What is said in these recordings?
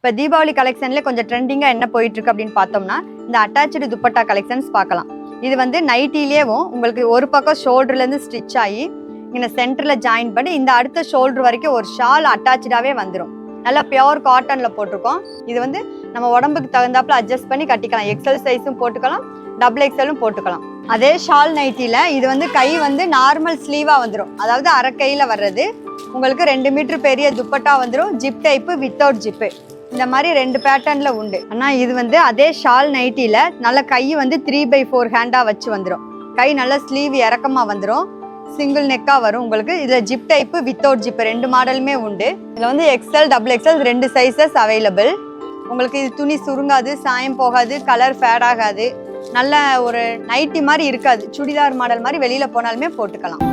இப்போ தீபாவளி கலெக்ஷன்ல கொஞ்சம் ட்ரெண்டிங்கா என்ன போயிட்டு இருக்கு அப்படின்னு பார்த்தோம்னா இந்த அட்டாச்சு துப்பட்டா கலெக்ஷன்ஸ் பார்க்கலாம். இது வந்து நைட்டிலேயும் உங்களுக்கு ஒரு பக்கம் ஷோல்டர்ல இருந்து ஸ்டிச் ஆகி இங்க சென்டர்ல ஜாயின் பண்ணி இந்த அடுத்த ஷோல்டர் வரைக்கும் ஒரு ஷால் அட்டாச்சாவே வந்துடும். நல்லா பியோர் காட்டன்ல போட்டிருக்கோம். இது வந்து நம்ம உடம்புக்கு தகுந்தாப்புல அட்ஜஸ்ட் பண்ணி கட்டிக்கலாம். எக்ஸல் சைஸும் போட்டுக்கலாம், டபுள் எக்ஸலும் போட்டுக்கலாம். அதே ஷால் நைட்டில இது வந்து கை வந்து நார்மல் ஸ்லீவா வந்துடும். அதாவது அரை கையில வர்றது. உங்களுக்கு 2 மீட்டர் பெரிய துப்பட்டா வந்துடும். Zip type without zip. இந்த மாதிரி 2 பேட்டர்ன்ல உண்டு. ஆனா இது வந்து அதே ஷால் நைட்டில நல்ல கை வந்து 3/4 ஹேண்டா வச்சு வந்துடும். கை நல்ல ஸ்லீவ் இறக்கமா வந்துடும். சிங்கிள் நெக்கா வரும். உங்களுக்கு இதுல ஜிப் டைப்பு வித்தவுட் ஜிப் 2 மாடலுமே உண்டு. இதுல வந்து XL double XL 2 sizes available. உங்களுக்கு இது துணி சுருங்காது, சாயம் போகாது, கலர் ஃபேட் ஆகாது. நல்ல ஒரு நைட்டி மாதிரி இருக்காது. சுடிதார் மாடல் மாதிரி வெளியில போனாலுமே போட்டுக்கலாம்.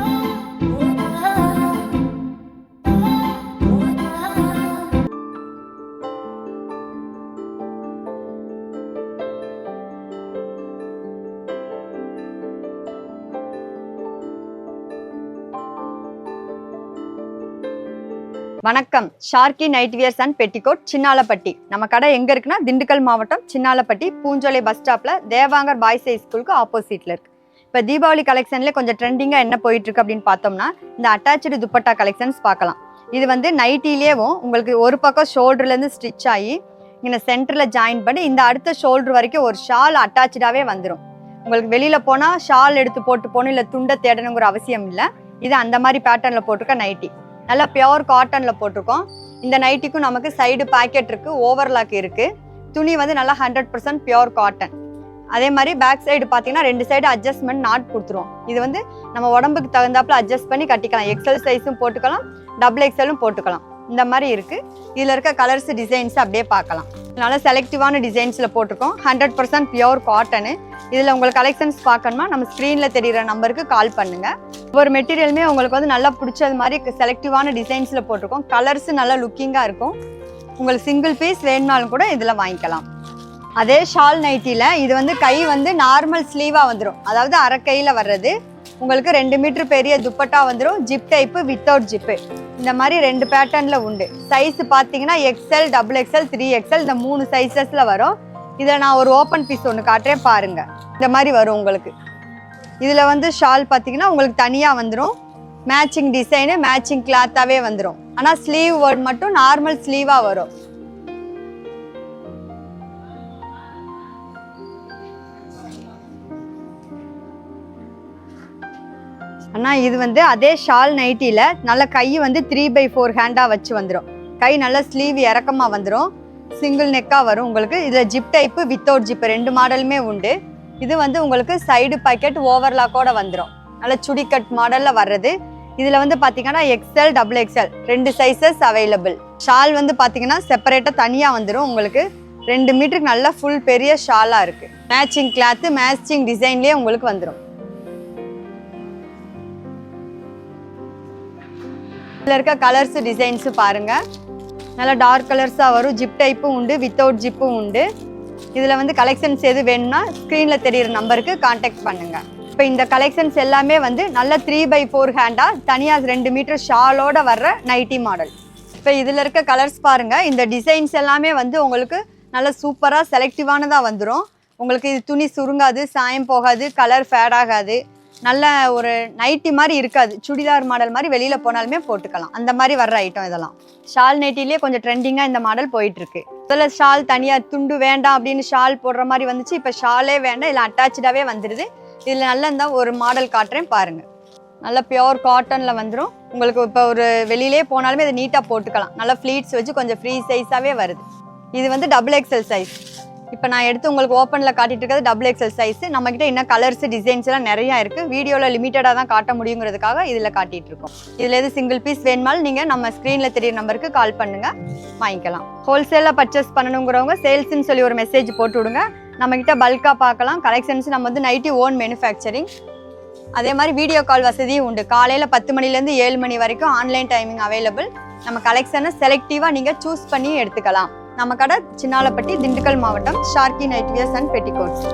வணக்கம். Sharky night wears and petticoat, Chinnalapatti. நம்ம கடை எங்க இருக்குன்னா திண்டுக்கல் மாவட்டம் சின்னாலப்பட்டி பூஞ்சோலை பஸ் ஸ்டாப்ல தேவாங்கர் பாய்ஸ் ஹை ஸ்கூலுக்கு ஆப்போசிட்ல இருக்கு. இப்போ தீபாவளி கலெக்ஷன்ல கொஞ்சம் ட்ரெண்டிங்கா என்ன போயிட்டு இருக்கு அப்படின்னு பார்த்தோம்னா இந்த அட்டாச்சு துப்பட்டா கலெக்ஷன்ஸ் பார்க்கலாம். இது வந்து நைட்டிலேயும் உங்களுக்கு ஒரு பக்கம் ஷோல்டர்ல இருந்து ஸ்டிச் ஆகி இங்க சென்டர்ல ஜாயின் பண்ணி இந்த அடுத்த ஷோல்டர் வரைக்கும் ஒரு ஷால் அட்டாச்சாவே வந்துடும். உங்களுக்கு வெளியில போனா ஷால் எடுத்து போட்டு போகணும், இல்லை துண்டை தேடணுங்கிற அவசியம் இல்லை. இது அந்த மாதிரி பேட்டர்ன்ல போட்டிருக்க நைட்டி. நல்லா பியோர் காட்டன்ல போட்டிருக்கோம். இந்த நைட்டிக்கும் நமக்கு சைடு பாக்கெட் இருக்கு, ஓவர்லாக் இருக்கு. துணி வந்து நல்லா 100% பியோர் காட்டன். அதே மாதிரி பேக் சைடு பார்த்தீங்கன்னா 2 சைடு அட்ஜஸ்ட்மெண்ட் நாட் கொடுத்துருவோம். இது வந்து நம்ம உடம்புக்கு தகுந்தாப்புல அட்ஜஸ்ட் பண்ணி கட்டிக்கலாம். எக்ஸல் சைஸும் போட்டுக்கலாம், டபுள் எக்ஸலும் போட்டுக்கலாம். இந்த மாதிரி இருக்கு. இதுல இருக்க கலர்ஸ் டிசைன்ஸ் அப்படியே பார்க்கலாம். நல்ல செலக்டிவான டிசைன்ஸ்ல போட்டிருக்கோம். 100% பியோர் காட்டனு. இதுல உங்களுக்கு கலெக்ஷன்ஸ் பார்க்கணுமா நம்ம ஸ்க்ரீன்ல தெரியுற நம்பருக்கு கால் பண்ணுங்க. ஒவ்வொரு மெட்டீரியலுமே உங்களுக்கு வந்து நல்லா பிடிச்சது மாதிரி செலக்டிவான டிசைன்ஸ்ல போட்டிருக்கோம். கலர்ஸ் நல்லா லுக்கிங்கா இருக்கும். உங்களுக்கு சிங்கிள் பீஸ் வேணும்னாலும் கூட இதுல வாங்கிக்கலாம். அதே ஷால் நைட்டில இது வந்து கை வந்து நார்மல் ஸ்லீவா வந்துடும். அதாவது அரை கையில வர்றது. உங்களுக்கு 2 மீட்டர் பெரிய துப்பட்டா வந்துடும். Zip type without zip. இந்த மாதிரி 2 பேட்டர்ன்ல உண்டு. சைஸ் பார்த்தீங்கன்னா எக்ஸல், டபுள் எக்ஸல், 3XL இந்த 3 சைஸஸ்ல வரும். இதில் நான் ஒரு ஓப்பன் பீஸ் ஒன்று காட்டுறேன் பாருங்க. இந்த மாதிரி வரும் உங்களுக்கு. இதில் வந்து ஷால் பார்த்தீங்கன்னா உங்களுக்கு தனியாக வந்துடும். மேட்சிங் டிசைனு, மேட்சிங் கிளாத்தாவே வந்துடும். ஆனால் ஸ்லீவ் வேர்ட் மட்டும் நார்மல் ஸ்லீவாக வரும். ஆனால் இது வந்து அதே ஷால் நைட்டியில் நல்ல கை வந்து 3/4 ஹேண்டா வச்சு வந்துடும். கை நல்ல ஸ்லீவ் இறக்கமாக வந்துடும். சிங்கிள் நெக்காக வரும் உங்களுக்கு. இதில் ஜிப் டைப்பு வித்தவுட் ஜிப் 2 மாடலுமே உண்டு. இது வந்து உங்களுக்கு சைடு பாக்கெட் ஓவர்லாக்கோட வந்துடும். நல்ல சுடிக்கட் மாடலில் வர்றது. இதில் வந்து பார்த்தீங்கன்னா XL, double XL 2 sizes available. Shawl வந்து பார்த்தீங்கன்னா செப்பரேட்டாக தனியாக வந்துடும். உங்களுக்கு 2 மீட்டருக்கு நல்ல ஃபுல் பெரிய ஷாலாக இருக்குது. மேட்சிங் கிளாத்து, மேட்சிங் டிசைன்லேயே உங்களுக்கு வந்துடும். இதில் இருக்க கலர்ஸ் டிசைன்ஸ் பாருங்க. நல்லா டார்க் கலர்ஸாக வரும். ஜிப் டைப்பும் உண்டு, வித்தவுட் ஜிப்பும் உண்டு. இதில் வந்து கலெக்ஷன்ஸ் எது வேணும்னா ஸ்க்ரீனில் தெரியிற நம்பருக்கு கான்டாக்ட் பண்ணுங்க. இப்போ இந்த கலெக்ஷன்ஸ் எல்லாமே வந்து நல்ல 3/4 ஹேண்டா தனியாக 2 மீட்டர் ஷாலோட வர்ற நைட்டி மாடல். இப்போ இதில் இருக்க கலர்ஸ் பாருங்க. இந்த டிசைன்ஸ் எல்லாமே வந்து உங்களுக்கு நல்ல சூப்பராக செலக்டிவானதாக வந்துடும். உங்களுக்கு இது துணி சுருங்காது, சாயம் போகாது, கலர் ஃபேட் ஆகாது. நல்ல ஒரு நைட்டி மாதிரி இருக்காது. சுடிதார் மாடல் மாதிரி வெளியில போனாலுமே போட்டுக்கலாம். அந்த மாதிரி வர்ற ஐட்டம் இதெல்லாம். ஷால் நைட்டிலேயே கொஞ்சம் ட்ரெண்டிங்கா இந்த மாடல் போயிட்டு இருக்கு. முதல்ல ஷால் தனியா துண்டு வேண்டாம் அப்படின்னு ஷால் போடுற மாதிரி வந்துச்சு. இப்போ ஷாலே வேண்டாம், இல்லை அட்டாச்சாவே வந்துடுது. இதுல நல்லா இருந்தால் ஒரு மாடல் காட்டுறேன் பாருங்க. நல்ல பியோர் காட்டன்ல வந்துடும். உங்களுக்கு இப்போ ஒரு வெளியிலே போனாலுமே இதை நீட்டாக போட்டுக்கலாம். நல்லா ஃப்ளீட்ஸ் வச்சு கொஞ்சம் ஃப்ரீ சைஸாகவே வருது. இது வந்து டபுள் எக்ஸல் சைஸ். இப்போ நான் எடுத்து உங்களுக்கு ஓப்பனில் காட்டிட்டு இருக்கிறது டபுள் எக்ஸல் சைஸ். நம்மக்கிட்ட இன்னும் கலர்ஸ் டிசைன்ஸ் எல்லாம் நிறையா இருக்குது. வீடியோவில் லிமிட்டடாக தான் காட்ட முடியுங்கிறதுக்காக இதில் காட்டிட்டு இருக்கோம். இதில் எது சிங்கிள் பீஸ் வேணுமாலும் நீங்கள் நம்ம ஸ்க்ரீனில் தெரியுற நம்பருக்கு கால் பண்ணுங்கள், வாங்கிக்கலாம். ஹோல்சேலாக பர்ச்சேஸ் பண்ணணுங்கிறவங்க சேல்ஸ்ன்னு சொல்லி ஒரு மெசேஜ் போட்டு விடுங்க. நம்மக்கிட்ட பல்காக பார்க்கலாம். கலெக்ஷன்ஸ் நம்ம வந்து நைட்டி ஓன் மேனுஃபேக்சரிங். அதே மாதிரி வீடியோ கால் வசதியும் உண்டு. காலையில் 10 மணிலேருந்து 7 மணி வரைக்கும் ஆன்லைன் டைமிங் அவைலபிள். நம்ம கலெக்ஷனை செலக்டிவாக நீங்கள் சூஸ் பண்ணி எடுத்துக்கலாம். நம்ம கடை சின்னாலப்பட்டி, திண்டுக்கல் மாவட்டம், ஷார்க்கி நைட் வியர்ஸ் அண்ட் பெட்டிகோட்ஸ்.